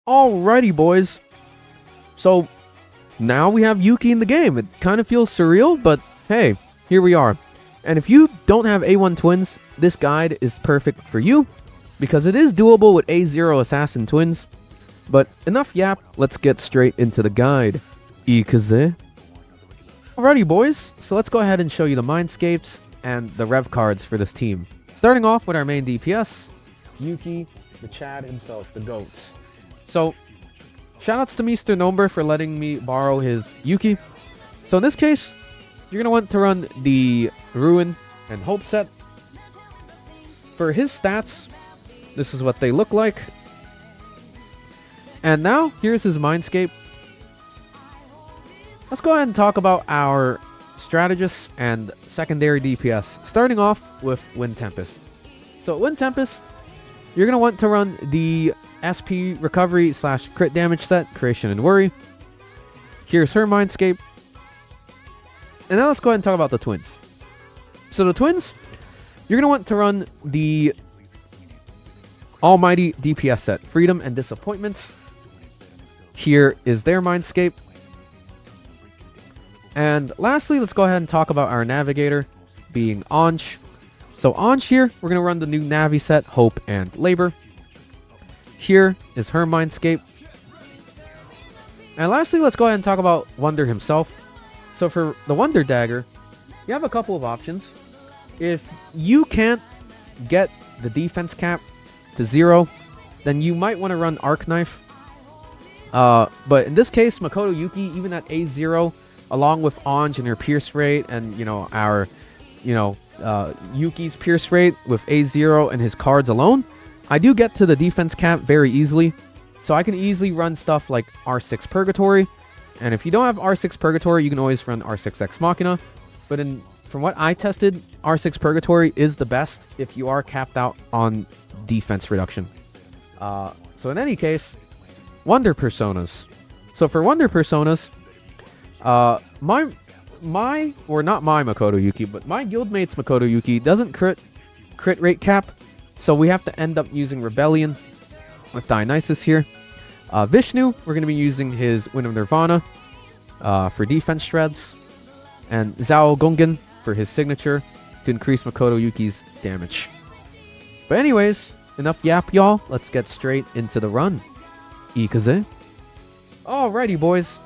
Alrighty, boys. So, now we have Yuki in the game. It kind of feels surreal, but hey, here we are. And if you don't have A1 twins, this guide is perfect for you, because it is doable with A0 assassin twins. But enough yap, let's get straight into the guide. Yukiiii. Alrighty, boys. So let's go ahead and show you the mindscapes and the rev cards for this team. Starting off with our main DPS, Yuki, the Chad himself, the GOATs. So, shoutouts to Mr. Nomber for letting me borrow his Yuki. So in this case, you're going to want to run the Ruin and Hope set. For his stats, this is what they look like. And now, here's his mindscape. Let's go ahead and talk about our strategists and secondary DPS, starting off with Wind Tempest. So Wind Tempest, you're going to want to run the SP recovery / crit damage set, Creation and Worry. Here's her mindscape. And now let's go ahead and talk about the twins. So the twins, you're going to want to run the Almighty DPS set, Freedom and Disappointments. Here is their mindscape. And lastly, let's go ahead and talk about our navigator, being Anj. So Anj here, we're going to run the new Navi set, Hope and Labor. Here is her mindscape. And lastly, let's go ahead and talk about Wonder himself. So for the Wonder Dagger, you have a couple of options. If you can't get the defense cap to 0, then you might want to run Arc Knife. But in this case, Makoto Yuki, even at A0, along with Anj and her pierce rate, and our Yuki's pierce rate with A0 and his cards alone, I do get to the defense cap very easily. So I can easily run stuff like R6 Purgatory. And if you don't have R6 Purgatory, you can always run R6 Ex Machina. But from what I tested, R6 Purgatory is the best if you are capped out on defense reduction. So in any case, Wonder Personas. So for Wonder Personas, not my Makoto Yuki, but my guildmate's Makoto Yuki doesn't crit rate cap, so we have to end up using Rebellion with Dionysus here. Vishnu, we're going to be using his Wind of Nirvana for defense shreds, and Zhao Gongen for his signature to increase Makoto Yuki's damage. But anyways, enough yap, y'all. Let's get straight into the run. Yukiiii. Alrighty, boys.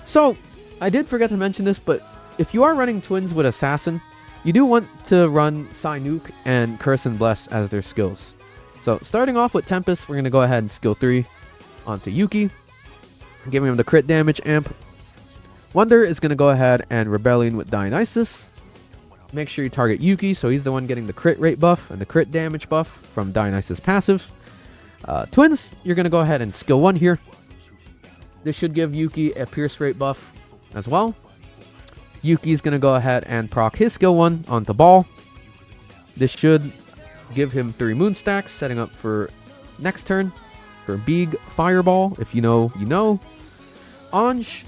So, I did forget to mention this, but if you are running twins with Assassin, you do want to run Psynuke and Curse and Bless as their skills. So, starting off with Tempest, we're going to go ahead and skill 3 onto Yuki, giving him the crit damage amp. Wonder is going to go ahead and Rebellion with Dionysus. Make sure you target Yuki, so he's the one getting the crit rate buff and the crit damage buff from Dionysus passive. Twins, you're going to go ahead and skill 1 here. This should give Yuki a pierce rate buff as well. Yuki's going to go ahead and proc his skill 1 onto Baal. This should give him 3 moon stacks, setting up for next turn for big Fireball. If you know, you know. Anj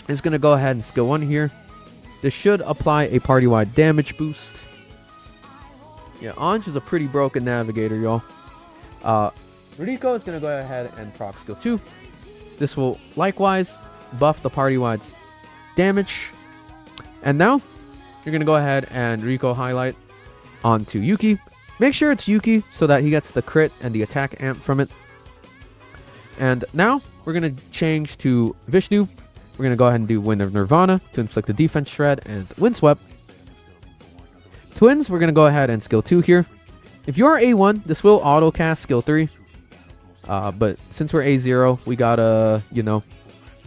is going to go ahead and skill 1 here. This should apply a party-wide damage boost. Yeah, Anj is a pretty broken navigator, y'all. Ruriko is going to go ahead and proc skill 2. This will likewise buff the party-wide's damage. And now, you're going to go ahead and Ruriko highlight onto Yuki. Make sure it's Yuki so that he gets the crit and the attack amp from it. And now, we're going to change to Vishnu. We're going to go ahead and do Wind of Nirvana to inflict the defense shred and Windswept. Twins, we're going to go ahead and skill 2 here. If you are A1, this will auto cast skill 3. But since we're A0, we gotta,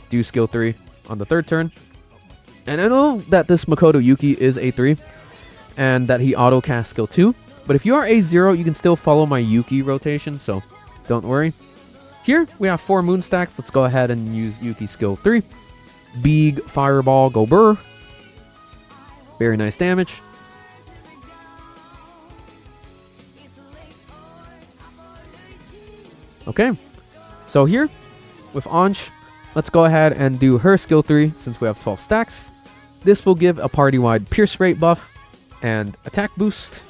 do skill 3 on the 3rd turn. And I know that this Makoto Yuki is A3 and that he auto cast skill 2. But if you are A0, you can still follow my Yuki rotation, so don't worry. Here, we have 4 moon stacks. Let's go ahead and use Yuki skill 3. Big Fireball, go burr. Very nice damage. Okay, so here, with Anj, let's go ahead and do her skill 3 since we have 12 stacks. This will give a party-wide pierce rate buff and attack boost.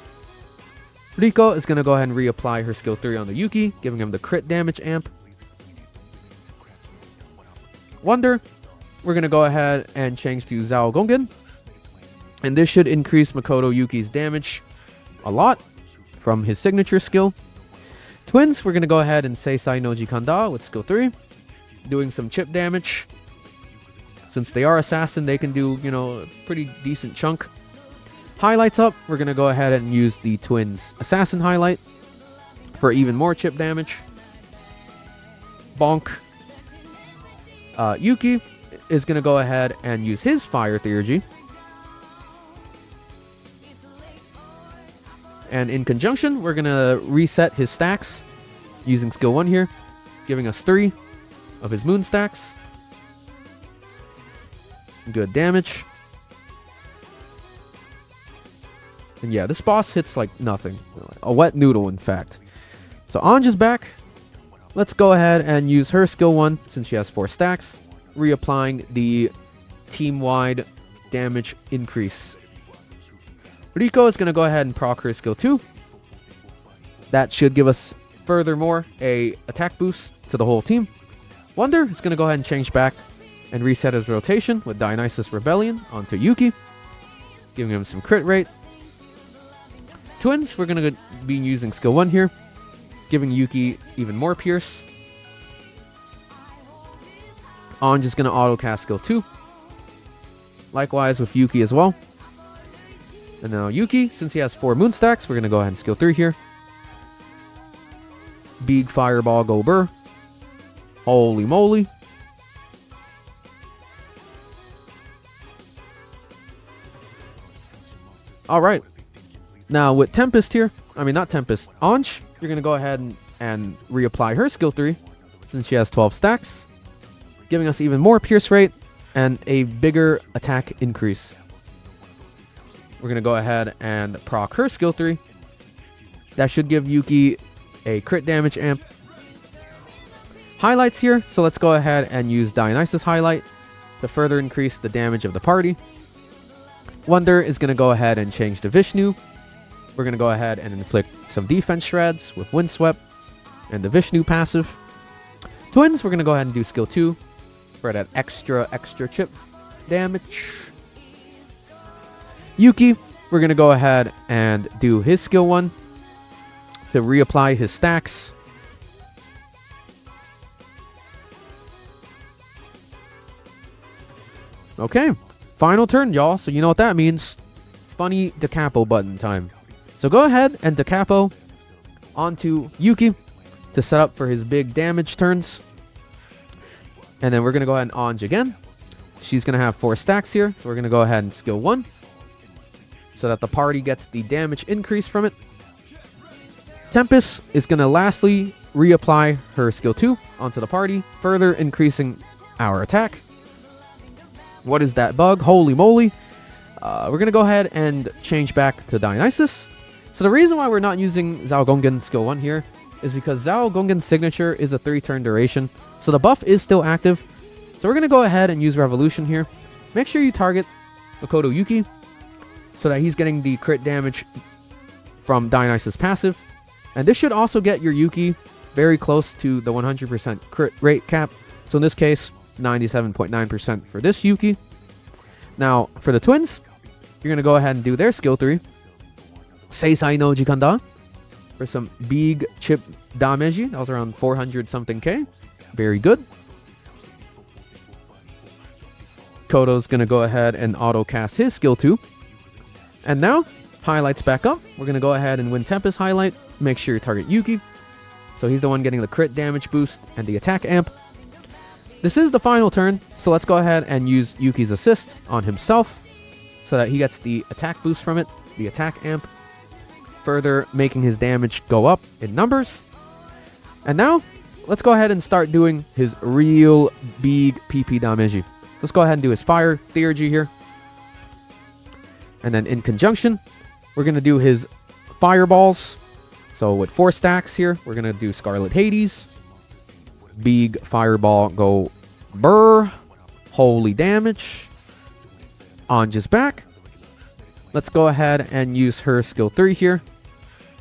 Riko is going to go ahead and reapply her skill 3 on the Yuki, giving him the crit damage amp. Wonder, we're going to go ahead and change to Zhao Gongen. And this should increase Makoto Yuki's damage a lot from his signature skill. Twins, we're going to go ahead and Seisai no Jikanda with skill 3. Doing some chip damage. Since they are assassin, they can do, you know, a pretty decent chunk. Highlights up, we're going to go ahead and use the Twins assassin highlight for even more chip damage. Bonk. Yuki is going to go ahead and use his fire theurgy. And in conjunction, we're going to reset his stacks using skill 1 here, giving us 3 of his moon stacks. Good damage. And yeah, this boss hits like nothing. A wet noodle, in fact. So Anj is back. Let's go ahead and use her skill 1 since she has 4 stacks, reapplying the team-wide damage increase. Riko is going to go ahead and proc her skill 2. That should give us, furthermore, a attack boost to the whole team. Wonder is going to go ahead and change back and reset his rotation with Dionysus Rebellion onto Yuki, giving him some crit rate. Twins, we're going to be using skill 1 here, giving Yuki even more pierce. Anj is going to auto cast skill 2. Likewise with Yuki as well. And now Yuki, since he has 4 moon stacks, we're going to go ahead and skill 3 here. Big fireball go burr. Holy moly. Alright. Now with Tempest here, not Tempest, Anj, you're going to go ahead and reapply her skill 3 since she has 12 stacks, giving us even more pierce rate and a bigger attack increase. We're going to go ahead and proc her skill 3. That should give Yuki a crit damage amp. Highlights here, so let's go ahead and use Dionysus highlight to further increase the damage of the party. Wonder is going to go ahead and change to Vishnu. We're going to go ahead and inflict some defense shreds with Windswept and the Vishnu passive. Twins, we're going to go ahead and do skill 2 for that extra chip damage. Yuki, we're going to go ahead and do his skill 1 to reapply his stacks. Okay, final turn, y'all. So you know what that means. Funny Da Capo button time. So go ahead and Da Capo onto Yuki to set up for his big damage turns. And then we're going to go ahead and Anj again. She's going to have 4 stacks here. So we're going to go ahead and skill 1 so that the party gets the damage increase from it. Tempest is going to lastly reapply her skill 2 onto the party, further increasing our attack. What is that bug? Holy moly. We're going to go ahead and change back to Dionysus. So the reason why we're not using Zhao Gongen skill 1 here is because Zhao Gongen's signature is a 3-turn duration. So the buff is still active. So we're going to go ahead and use Revolution here. Make sure you target Makoto Yuki so that he's getting the crit damage from Dionysus passive. And this should also get your Yuki very close to the 100% crit rate cap. So in this case, 97.9% for this Yuki. Now, for the twins, you're going to go ahead and do their skill 3. Seisai no Jikanda for some big chip damage. That was around 400 something K. Very good. Koto's going to go ahead and auto cast his skill 2. And now, highlights back up. We're going to go ahead and win Tempest highlight. Make sure you target Yuki. So he's the one getting the crit damage boost and the attack amp. This is the final turn, so let's go ahead and use Yuki's assist on himself so that he gets the attack boost from it, the attack amp, further making his damage go up in numbers. And now, let's go ahead and start doing his real big PP damage. Let's go ahead and do his fire theurgy here. And then in conjunction, we're going to do his fireballs. So with 4 stacks here, we're going to do Scarlet Hades. Big fireball go burr. Holy damage. Anj is back. Let's go ahead and use her skill 3 here.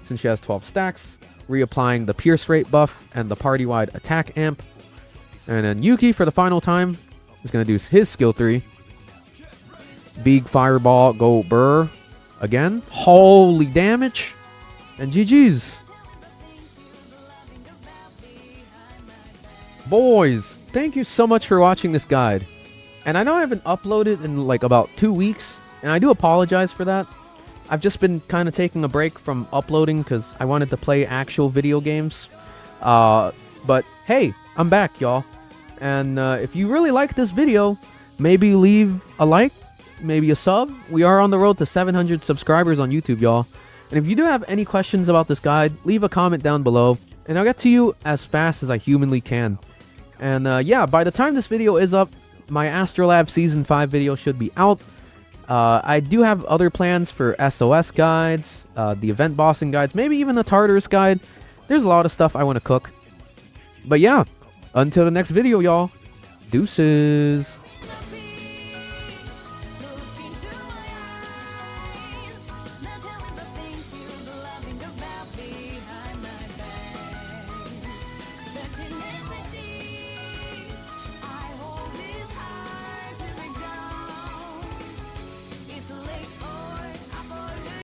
Since she has 12 stacks. Reapplying the pierce rate buff and the party-wide attack amp. And then Yuki for the final time. is going to do his skill 3. Big fireball, go burr. Again. Holy damage. And GG's. Boys, thank you so much for watching this guide. And I know I haven't uploaded in like about 2 weeks, and I do apologize for that. I've just been kind of taking a break from uploading because I wanted to play actual video games. But hey, I'm back, y'all. And if you really like this video, maybe leave a like, maybe a sub. We are on the road to 700 subscribers on YouTube, y'all. And if you do have any questions about this guide, leave a comment down below, and I'll get to you as fast as I humanly can. And yeah, by the time this video is up, my Astrolab Season 5 video should be out. I do have other plans for SOS guides, the event bossing guides, maybe even the Tartarus guide. There's a lot of stuff I want to cook. But yeah, until the next video, y'all. Deuces.